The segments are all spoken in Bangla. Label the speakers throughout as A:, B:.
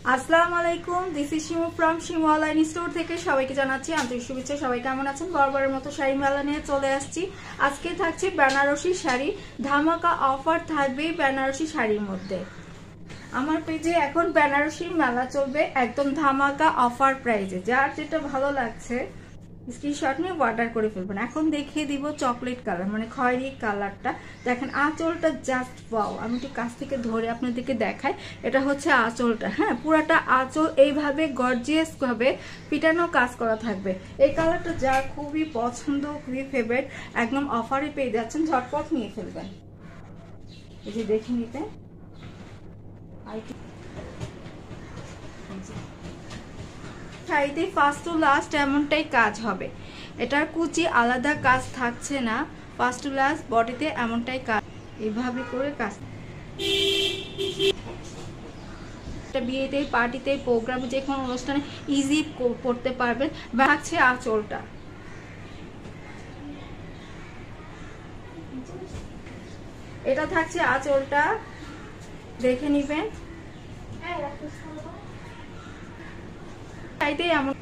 A: আসসালামু আলাইকুম, this is Shimu from Shimu online store থেকে সবাইকে জানাচ্ছি আন্তরিক শুভেচ্ছা। সবাই কেমন আছেন? বরাবরের মতো শাড়ি মেলা নিয়ে চলে আসছি। আজকে থাকছে বেনারসি শাড়ি, ধামাকা অফার থাকবে বেনারসি শাড়ির মধ্যে। আমার পেজে এখন বেনারসি মেলা চলবে একদম ধামাকা অফার প্রাইজে। যার যেটা ভালো লাগছে স্ক্রিনশট নিয়ে অর্ডার করে ফেলবেন। এখন দেখিয়ে দিব চকলেট কালার, মানে খয়েরি কালারটা। দেখেন আঁচলটা জাস্ট ওয়াও। আমি একটু কাছ থেকে ধরে আপনাদেরকে দেখাই। এটা হচ্ছে আঁচলটা, হ্যাঁ, পুরাটা আঁচল এইভাবে গর্জিয়াস ভাবে পিটানো কাজ করা থাকবে। এই কালারটা যার খুবই পছন্দ, খুবই ফেভারিট, একদম অফারে পেয়ে যাচ্ছেন, ঝটপট নিয়ে ফেলবেন। এই যে দেখে নিতে শাড়িতে ফার্স্ট টু লাস্ট এমনটাই কাজ হবে। এটার কুচি আলাদা কাজ থাকছে না, ফার্স্ট টু লাস্ট বডিতে এমনটাই কাজ, এইভাবে করে কাজ। এটা বিয়েতে, পার্টিতে, প্রোগ্রামে, যে কোনো অনুষ্ঠানে ইজি করতে পারবেন। থাকছে আঁচলটা, এটা থাকছে আঁচলটা, দেখে নিবেন।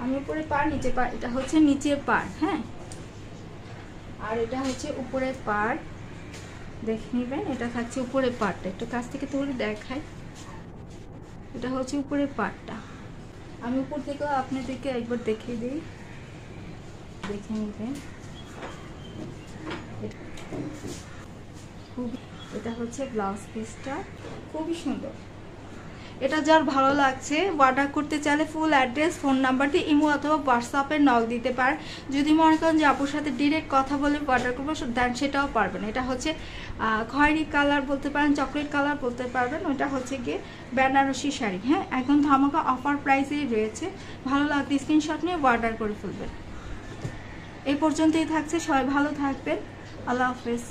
A: আমি উপরে পার, নিচে পার, এটা হচ্ছে নিচের পার, হ্যাঁ, আর এটা হচ্ছে উপরের পার, দেখে নিবেন। এটা থাকছে উপরের পারটা, একটু কাছ থেকে তুলে দেখাই। এটা হচ্ছে উপরের পারটা। আমি উপর থেকে আপনাদেরকে একবার দেখিয়ে দিই, দেখে নিবেন। এটা হচ্ছে ব্লাউজ পিসটা, খুবই সুন্দর। এটা যার ভালো লাগছে অর্ডার করতে চাইলে ফুল অ্যাড্রেস, ফোন নাম্বারটি ইমো অথবা হোয়াটসঅ্যাপে নক দিতে পারেন। যদি মনে করেন যে আপুর সাথে ডিরেক্ট কথা বলে অর্ডার করবো দেন, সেটাও পারবেন। এটা হচ্ছে খয়েরি কালার বলতে পারেন, চকলেট কালার বলতে পারবেন। ওটা হচ্ছে গিয়ে বেনারসি শাড়ি, হ্যাঁ, একদম ধামাকা অফার প্রাইসেই রয়েছে। ভালো লাগবে স্ক্রিনশট নিয়ে অর্ডার করে ফেলবেন। এই পর্যন্তই থাকছে, সবাই ভালো থাকবেন, আল্লাহ হাফেজ।